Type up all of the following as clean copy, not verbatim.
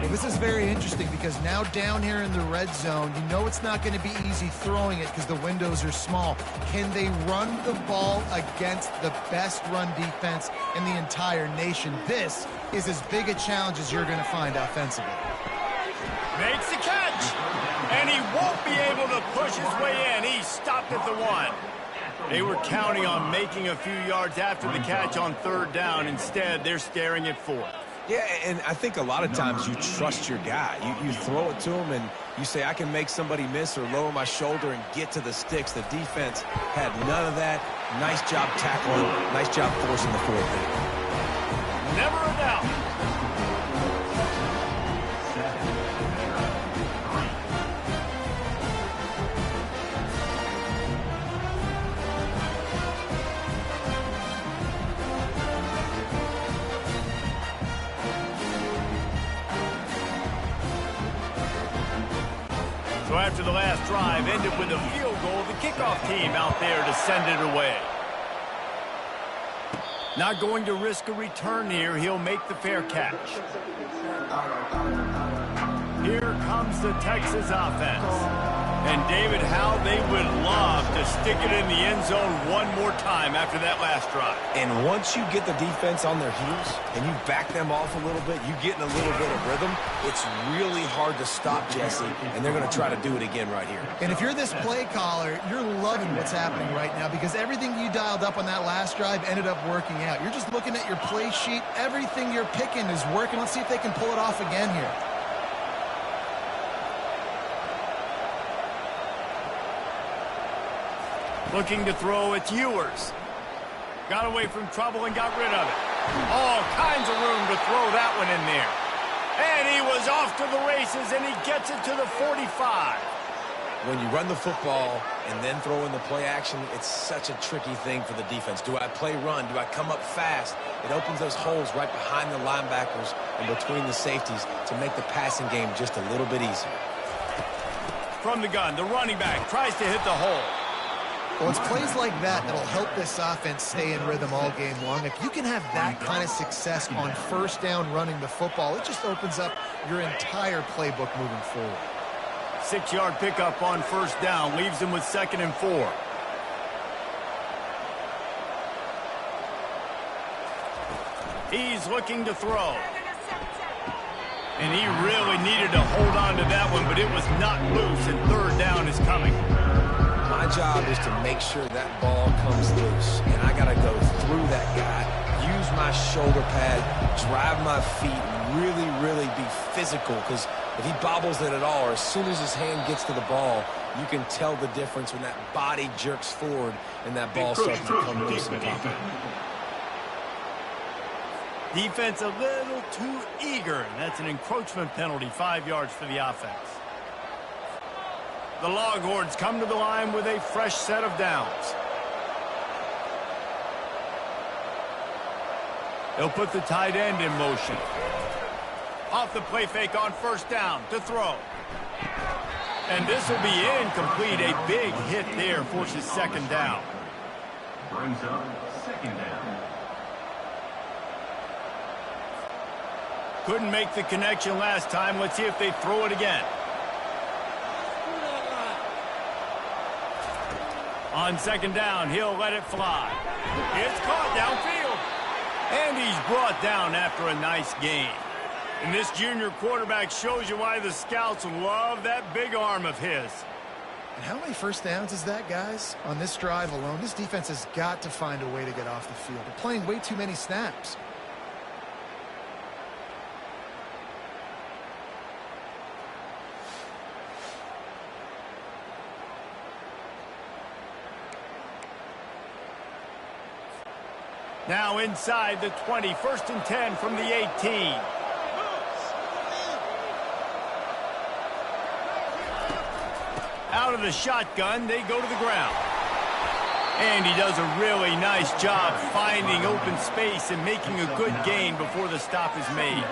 Well, this is very interesting because now down here in the red zone, you know it's not going to be easy throwing it because the windows are small. Can they run the ball against the best run defense in the entire nation? This is as big a challenge as you're going to find offensively. Makes the catch, and he won't be able to push his way in. He stopped at the 1. They were counting on making a few yards after the catch on 3rd down. Instead, they're staring at 4th. Yeah, and I think a lot of times you trust your guy. You throw it to him, and you say, I can make somebody miss or lower my shoulder and get to the sticks. The defense had none of that. Nice job tackling. Nice job forcing the 4th down. Never a doubt. So after the last drive ended with a field goal, the kickoff team out there to send it away. Not going to risk a return here. He'll make the fair catch. Here comes the Texas offense. And, David, how they would love to stick it in the end zone one more time after that last drive. And once you get the defense on their heels and you back them off a little bit, you get in a little bit of rhythm, it's really hard to stop, Jesse, and they're going to try to do it again right here. And if you're this play caller, you're loving what's happening right now because everything you dialed up on that last drive ended up working out. You're just looking at your play sheet. Everything you're picking is working. Let's see if they can pull it off again here. Looking to throw, it's Ewers. Got away from trouble and got rid of it. All kinds of room to throw that one in there. And he was off to the races, and he gets it to the 45. When you run the football and then throw in the play action, it's such a tricky thing for the defense. Do I play run? Do I come up fast? It opens those holes right behind the linebackers and between the safeties to make the passing game just a little bit easier. From the gun, the running back tries to hit the hole. Well, it's plays like that that'll help this offense stay in rhythm all game long. If you can have that kind of success on 1st down running the football, it just opens up your entire playbook moving forward. 6-yard pickup on 1st down leaves him with 2nd and 4. He's looking to throw. And he really needed to hold on to that one, but it was not loose, and 3rd down is coming. My job is to make sure that ball comes loose, and I got to go through that guy, use my shoulder pad, drive my feet, and really be physical, because if he bobbles it at all, or as soon as his hand gets to the ball, you can tell the difference when that body jerks forward and that ball starts to come loose and pop out. Defense a little too eager, and that's an encroachment penalty, 5 yards for the offense. The Longhorns come to the line with a fresh set of downs. They'll put the tight end in motion. Off the play fake on 1st down to throw. And this will be incomplete. A big hit there forces 2nd down. Brings up 2nd down. Couldn't make the connection last time. Let's see if they throw it again. On 2nd down, he'll let it fly. It's caught downfield. And he's brought down after a nice gain. And this junior quarterback shows you why the scouts love that big arm of his. And how many 1st downs is that, guys? On this drive alone, this defense has got to find a way to get off the field. They're playing way too many snaps. Now inside the 20, 1st and 10 from the 18. Out of the shotgun, they go to the ground. And he does a really nice job finding open space and making a good gain before the stop is made.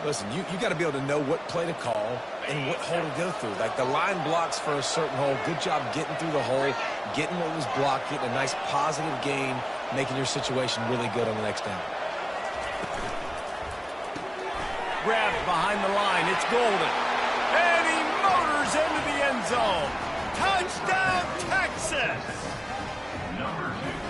Listen, you got to be able to know what play to call and what hole to go through. Like the line blocks for a certain hole. Good job getting through the hole, getting what was blocked, getting a nice positive gain, making your situation really good on the next down. grabs behind the line. It's Golden. And he motors into the end zone. Touchdown, Texas!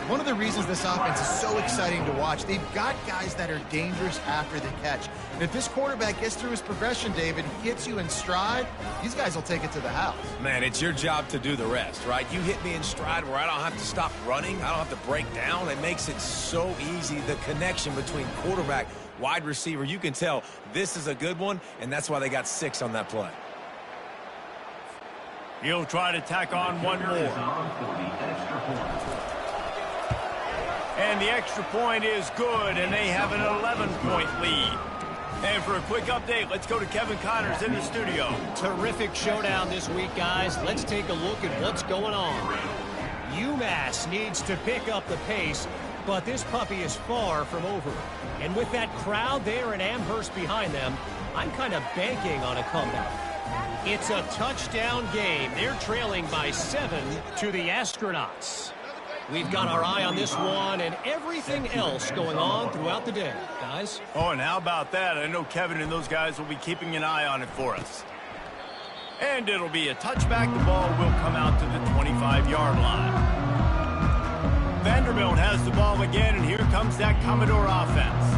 One of the reasons this offense is so exciting to watch, they've got guys that are dangerous after the catch. And if this quarterback gets through his progression, David, hits you in stride, these guys will take it to the house. Man, it's your job to do the rest, right? You hit me in stride where I don't have to stop running. I don't have to break down. It makes it so easy. The connection between quarterback, wide receiver, you can tell this is a good one, and that's why they got 6 on that play. He'll try to tack on one more. And the extra point is good, and they have an 11-point lead. And for a quick update, let's go to Kevin Connors in the studio. Terrific showdown this week, guys. Let's take a look at what's going on. UMass needs to pick up the pace, but this puppy is far from over. And with that crowd there in Amherst behind them, I'm kind of banking on a comeback. It's a touchdown game. They're trailing by 7 to the Astronauts. We've got our eye on this one and everything else going on throughout the day, guys. Oh, and how about that? I know Kevin and those guys will be keeping an eye on it for us. And it'll be a touchback. The ball will come out to the 25-yard line. Vanderbilt has the ball again, and here comes that Commodore offense.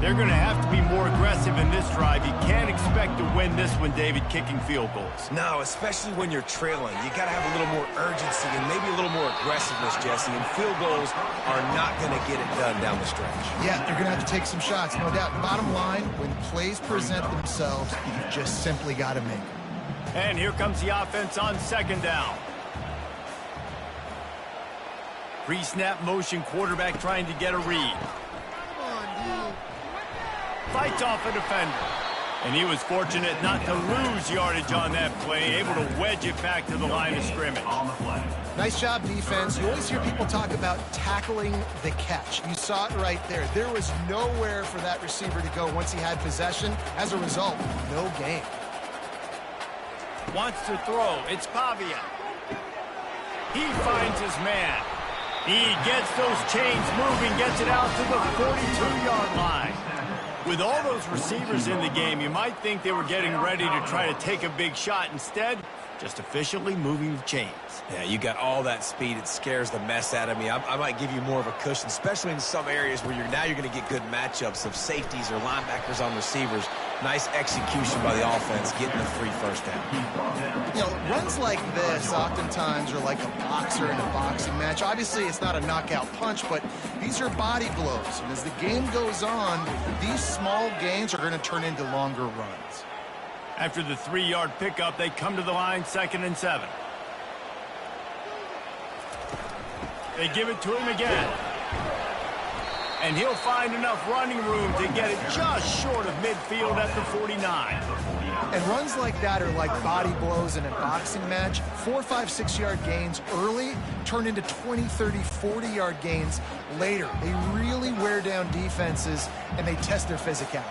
They're going to have to be more aggressive in this drive. You can't expect to win this one, David, kicking field goals. No, especially when you're trailing. You got to have a little more urgency and maybe a little more aggressiveness, Jesse. And field goals are not going to get it done down the stretch. Yeah, they're going to have to take some shots, no doubt. Bottom line, when plays present themselves, you just simply got to make them. And here comes the offense on second down. Pre-snap motion, quarterback trying to get a read. Fights off a defender. And he was fortunate not to lose yardage on that play, able to wedge it back to the line of scrimmage. Nice job, defense. You always hear people talk about tackling the catch. You saw it right there. There was nowhere for that receiver to go once he had possession. As a result, no gain. Wants to throw. It's Pavia. He finds his man. He gets those chains moving, gets it out to the 42-yard line. With all those receivers in the game, you might think they were getting ready to try to take a big shot. Instead, just efficiently moving the chains. Yeah, you got all that speed. It scares the mess out of me. I might give you more of a cushion, especially in some areas where you're going to get good matchups of safeties or linebackers on receivers. Nice execution by the offense, getting the 3 first down. You know, runs like this oftentimes are like a boxer in a boxing match. Obviously, it's not a knockout punch, but these are body blows. And as the game goes on, these small gains are going to turn into longer runs. After the 3-yard pickup, they come to the line, 2nd and 7. They give it to him again. And he'll find enough running room to get it just short of midfield at the 49. And runs like that are like body blows in a boxing match. 4, 5, 6-yard gains early turn into 20, 30, 40-yard gains later. They really wear down defenses, and they test their physicality.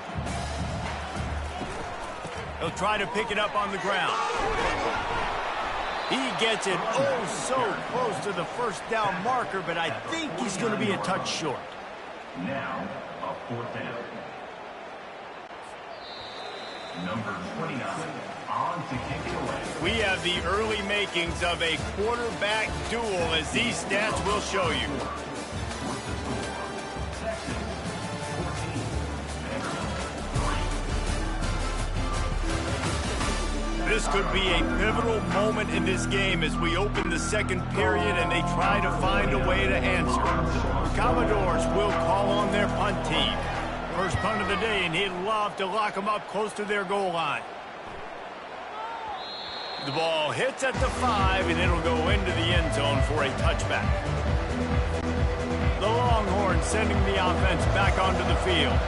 He'll try to pick it up on the ground. He gets it oh so close to the first down marker, but I think he's going to be a touch short. Now, a 4th down. Number 29, on to kick it away. We have the early makings of a quarterback duel, as these stats will show you. Texas, 14, Vanderbilt, 3. This could be a pivotal moment in this game as we open the second period and they try to find a way to answer. The Commodores will call on their punt team. First punt of the day, and he'd love to lock them up close to their goal line. The ball hits at the 5, and it'll go into the end zone for a touchback. The Longhorns sending the offense back onto the field.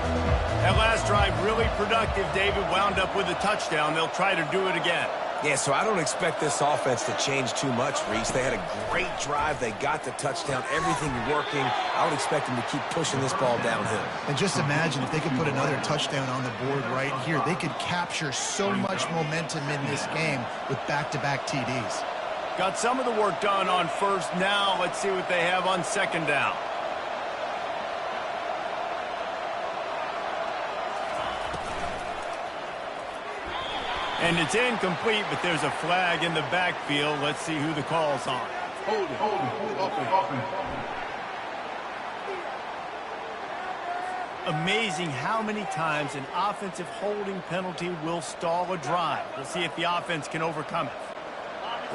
That last drive really productive. David wound up with a touchdown. They'll try to do it again. Yeah, so I don't expect this offense to change too much, Reese. They had a great drive. They got the touchdown. Everything working. I would expect them to keep pushing this ball downhill. And just imagine if they could put another touchdown on the board right here. They could capture so much momentum in this game with back-to-back TDs. Got some of the work done on first. Now let's see what they have on second down. And it's incomplete, but there's a flag in the backfield. Let's see who the call's on. Amazing how many times an offensive holding penalty will stall a drive. We'll see if the offense can overcome it.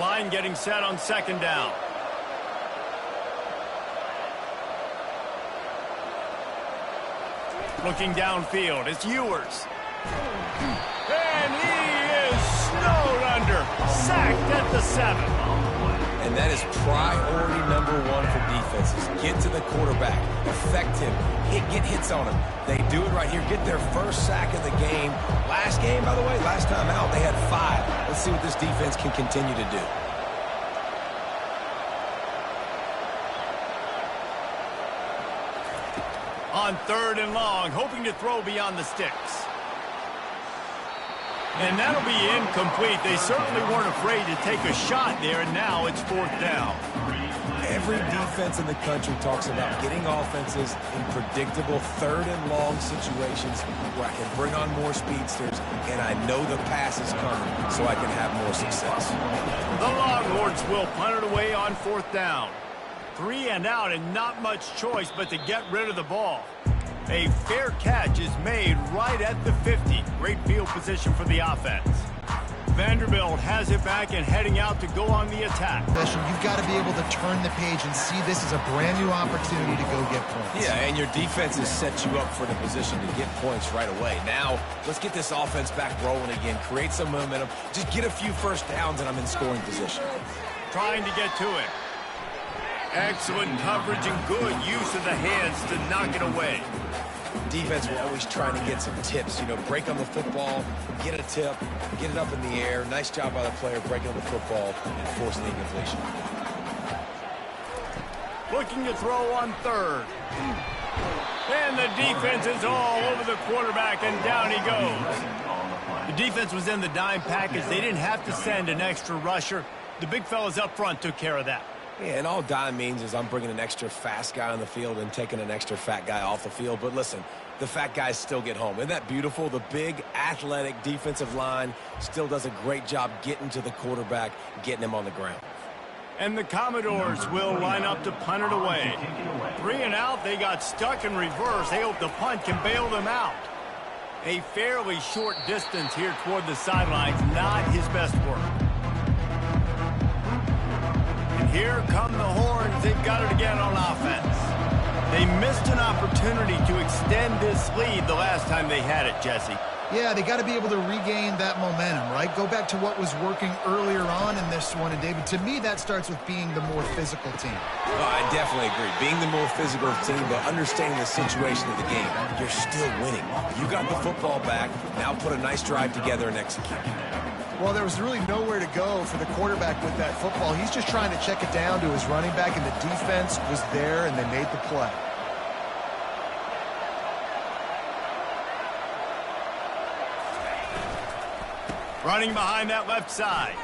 Line getting set on second down. Looking downfield, it's Ewers. And he is snowed under. Sacked at the 7. And that is priority number one for defenses. Get to the quarterback. Affect him. Get hits on him. They do it right here. Get their first sack of the game. Last game, by the way, last time out, they had 5. Let's see what this defense can continue to do. On 3rd and long, hoping to throw beyond the sticks. And that'll be incomplete. They certainly weren't afraid to take a shot there, and now it's 4th down. Every defense in the country talks about getting offenses in predictable 3rd and long situations where I can bring on more speedsters, and I know the pass is coming, so I can have more success. The Longhorns will punt it away on 4th down. 3 and out, and not much choice but to get rid of the ball. A fair catch is made right at the 50. Great field position for the offense. Vanderbilt has it back and heading out to go on the attack. You've got to be able to turn the page and see this as a brand new opportunity to go get points. Yeah, and your defense has set you up for the position to get points right away. Now, let's get this offense back rolling again. Create some momentum. Just get a few first downs and I'm in scoring position. Trying to get to it. Excellent coverage and good use of the hands to knock it away. Defense will always trying to get some tips. You know, break on the football, get a tip, get it up in the air. Nice job by the player breaking on the football and forcing the incompletion. Looking to throw on 3rd. And the defense is all over the quarterback, and down he goes. The defense was in the dime package. They didn't have to send an extra rusher. The big fellas up front took care of that. Yeah, and all dime means is I'm bringing an extra fast guy on the field and taking an extra fat guy off the field. But listen, the fat guys still get home. Isn't that beautiful? The big, athletic defensive line still does a great job getting to the quarterback, getting him on the ground. And the Commodores will line up to punt it away. 3 and out, they got stuck in reverse. They hope the punt can bail them out. A fairly short distance here toward the sidelines, not his best work. Here come the Horns. They've got it again on offense. They missed an opportunity to extend this lead the last time they had it, Jesse. Yeah, they got to be able to regain that momentum, right? Go back to what was working earlier on in this one. And, David, to me, that starts with being the more physical team. Well, I definitely agree. Being the more physical team, but understanding the situation of the game. You're still winning. You got the football back. Now put a nice drive together and execute. Well, there was really nowhere to go for the quarterback with that football. He's just trying to check it down to his running back, and the defense was there, and they made the play. Running behind that left side.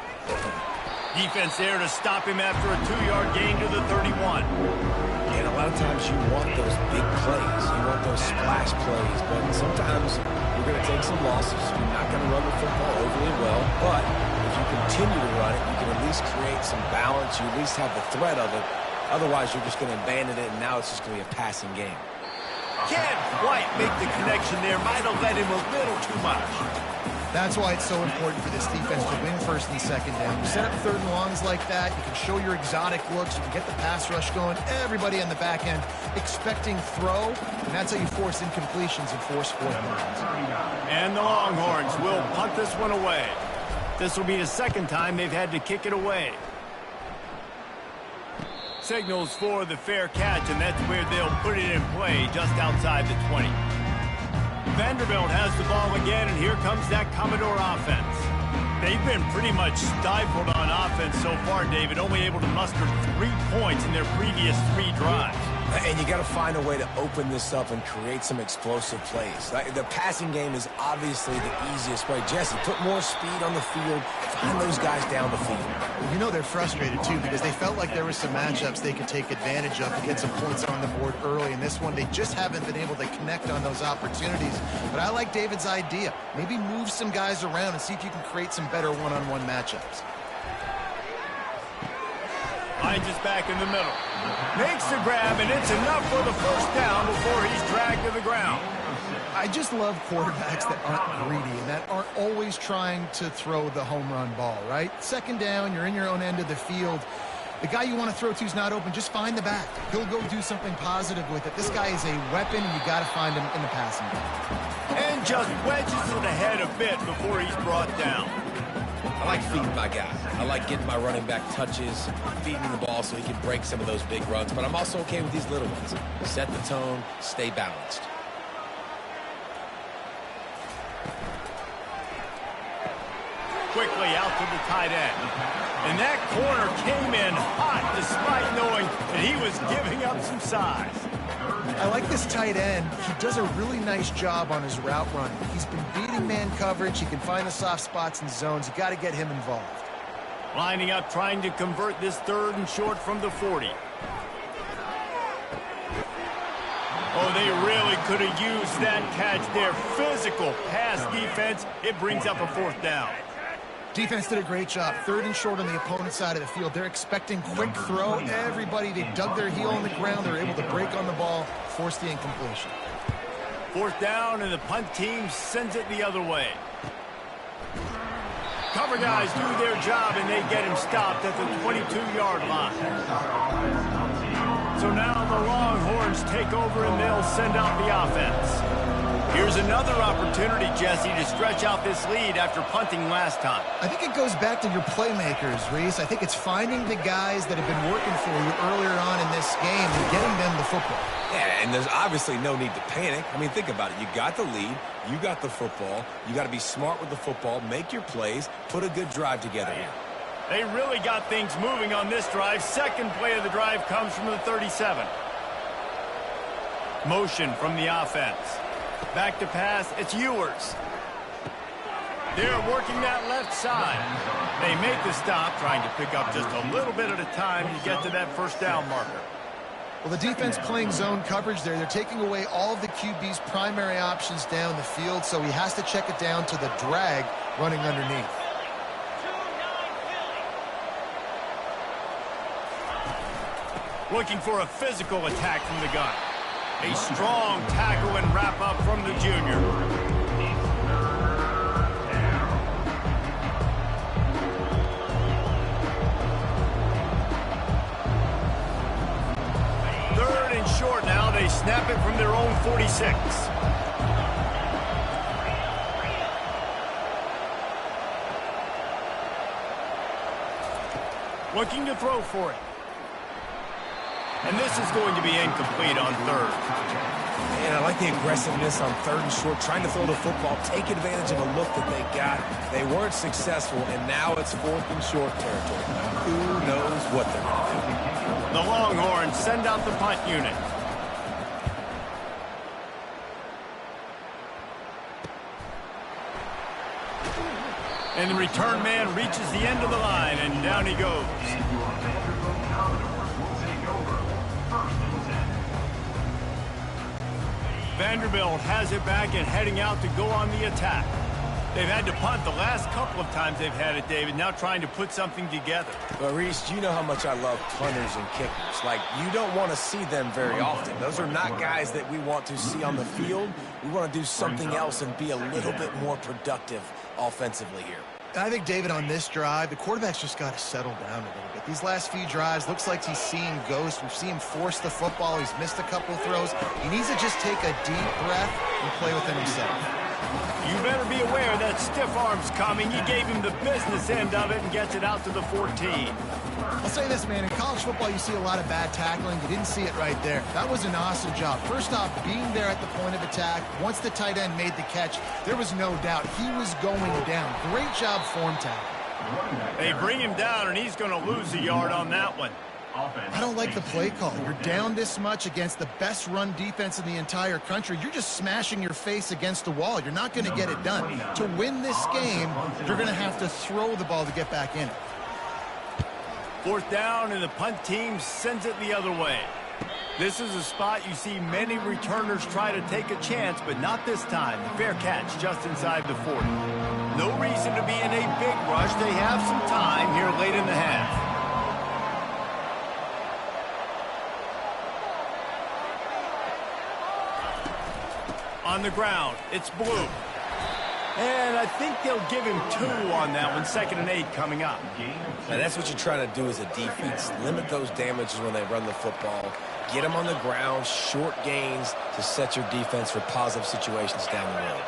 Defense there to stop him after a 2-yard gain to the 31. And a lot of times you want those big plays. You want those splash plays, but sometimes you're going to take some losses. You're not going to run the football overly well, but if you continue to run it, you can at least create some balance. You at least have the threat of it. Otherwise, you're just going to abandon it, and now it's just going to be a passing game. Can't quite make the connection there. Might have let him a little too much. That's why it's so important for this defense to win 1st and 2nd down. You set up 3rd and longs like that, you can show your exotic looks, you can get the pass rush going, everybody on the back end expecting throw, and that's how you force incompletions and force 4th downs. And the Longhorns will punt this one away. This will be the 2nd time they've had to kick it away. Signals for the fair catch, and that's where they'll put it in play just outside the 20. Vanderbilt has the ball again, and here comes that Commodore offense. They've been pretty much stifled on offense so far, David, only able to muster 3 points in their previous 3 drives. And you got to find a way to open this up and create some explosive plays. The passing game is obviously the easiest way. Jesse, put more speed on the field. Find those guys down the field. You know they're frustrated, too, because they felt like there were some matchups they could take advantage of to get some points on the board early. In this one, they just haven't been able to connect on those opportunities. But I like David's idea. Maybe move some guys around and see if you can create some better one-on-one matchups. Finds us back in the middle. Makes the grab, and it's enough for the first down before he's dragged to the ground. I just love quarterbacks that aren't greedy and that aren't always trying to throw the home run ball, right? Second down, you're in your own end of the field. The guy you want to throw to is not open. Just find the back. He'll go do something positive with it. This guy is a weapon, and you got to find him in the passing game. And just wedges it ahead a bit before he's brought down. I like feeding my guy. I like getting my running back touches, feeding the ball so he can break some of those big runs. But I'm also okay with these little ones. Set the tone, stay balanced. Quickly out to the tight end. And that corner came in hot despite knowing that he was giving up some size. I like this tight end. He does a really nice job on his route running. He's been beating man coverage. He can find the soft spots and zones. You got to get him involved. Lining up, trying to convert this 3rd and short from the 40. Oh, they really could have used that catch there. Physical pass defense. It brings up a 4th down. Defense did a great job. 3rd and short on the opponent's side of the field. They're expecting quick throw. Everybody, they dug their heel on the ground. They're able to break on the ball, force the incompletion. 4th down, and the punt team sends it the other way. Cover guys do their job, and they get him stopped at the 22-yard line. So now the Longhorns take over, and they'll send out the offense. Here's another opportunity, Jesse, to stretch out this lead after punting last time. I think it goes back to your playmakers, Reese. I think it's finding the guys that have been working for you earlier on in this game and getting them the football. Yeah, and there's obviously no need to panic. I mean, think about it. You got the lead. You got the football. You got to be smart with the football, make your plays, put a good drive together here. They really got things moving on this drive. Second play of the drive comes from the 37. Motion from the offense. Back to pass, it's Ewers. They're working that left side. They make the stop, trying to pick up just a little bit at a time to get to that first down marker. Well, the defense playing zone coverage there. They're taking away all of the QB's primary options down the field, so he has to check it down to the drag running underneath. Looking for a physical attack from the gun. A strong tackle and wrap up from the junior. Third and short now. They snap it from their own 46. Looking to throw for it. And this is going to be incomplete on 3rd. And I like the aggressiveness on 3rd and short, trying to throw the football, take advantage of a look that they got. They weren't successful, and now it's 4th and short territory. Who knows what they're going to do? The Longhorns send out the punt unit. And the return man reaches the end of the line, and down he goes. Vanderbilt has it back and heading out to go on the attack. They've had to punt the last couple of times they've had it, David, now trying to put something together. But, Reese, you know how much I love punters and kickers. Like, you don't want to see them very often. Those are not guys that we want to see on the field. We want to do something else and be a little bit more productive offensively here. I think, David, on this drive, the quarterback's just got to settle down a little bit. These last few drives, looks like he's seeing ghosts. We've seen him force the football. He's missed a couple of throws. He needs to just take a deep breath and play within himself. You better be aware that stiff arm's coming. He gave him the business end of it and gets it out to the 14. I'll say this, man. In college football, you see a lot of bad tackling. You didn't see it right there. That was an awesome job. First off, being there at the point of attack. Once the tight end made the catch, there was no doubt he was going down. Great job form tackling. They bring him down, and he's going to lose a yard on that one. I don't like the play call. You're down this much against the best run defense in the entire country. You're just smashing your face against the wall. You're not going to get it done. To win this game, you're going to have to throw the ball to get back in it. 4th down, and the punt team sends it the other way. This is a spot you see many returners try to take a chance, but not this time. The fair catch just inside the 40. No reason to be in a big rush. They have some time here late in the half. On the ground, it's Blue. And I think they'll give him 2 on that one. 2nd and 8 coming up. Now that's what you're trying to do as a defense. Limit those damages when they run the football. Get them on the ground, short gains to set your defense for positive situations down the road.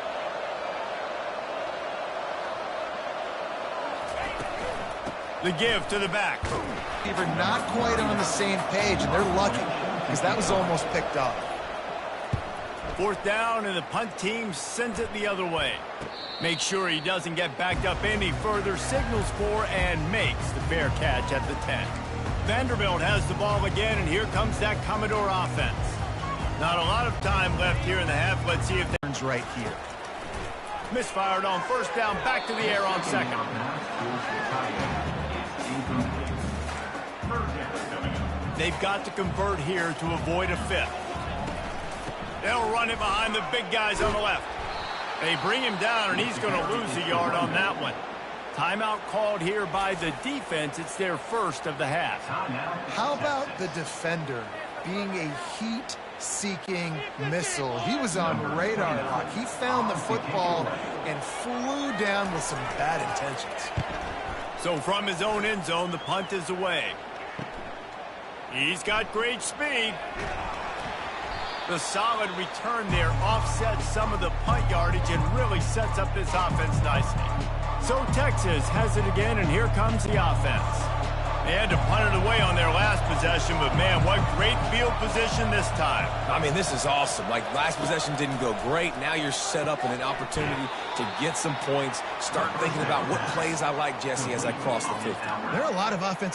The give to the back. They're not quite on the same page, and they're lucky because that was almost picked off. 4th down, and the punt team sends it the other way. Make sure he doesn't get backed up any further, signals for and makes the fair catch at the 10. Vanderbilt has the ball again, and here comes that Commodore offense. Not a lot of time left here in the half. Let's see if that turns right here. Misfired on 1st down, back to the air on 2nd. They've got to convert here to avoid a 5th. They'll run it behind the big guys on the left. They bring him down, and he's going to lose a yard on that one. Timeout called here by the defense. It's their first of the half. How about the defender being a heat-seeking missile? He was on radar lock. He found the football and flew down with some bad intentions. So from his own end zone, the punt is away. He's got great speed. The solid return there offsets some of the punt yardage and really sets up this offense nicely. So Texas has it again, and here comes the offense. They had to punt it away on their last possession, but man, what great field position this time. I mean, this is awesome. Like, last possession didn't go great. Now you're set up in an opportunity to get some points. Start thinking about what plays I like, Jesse, as I cross the 50. There are a lot of offensive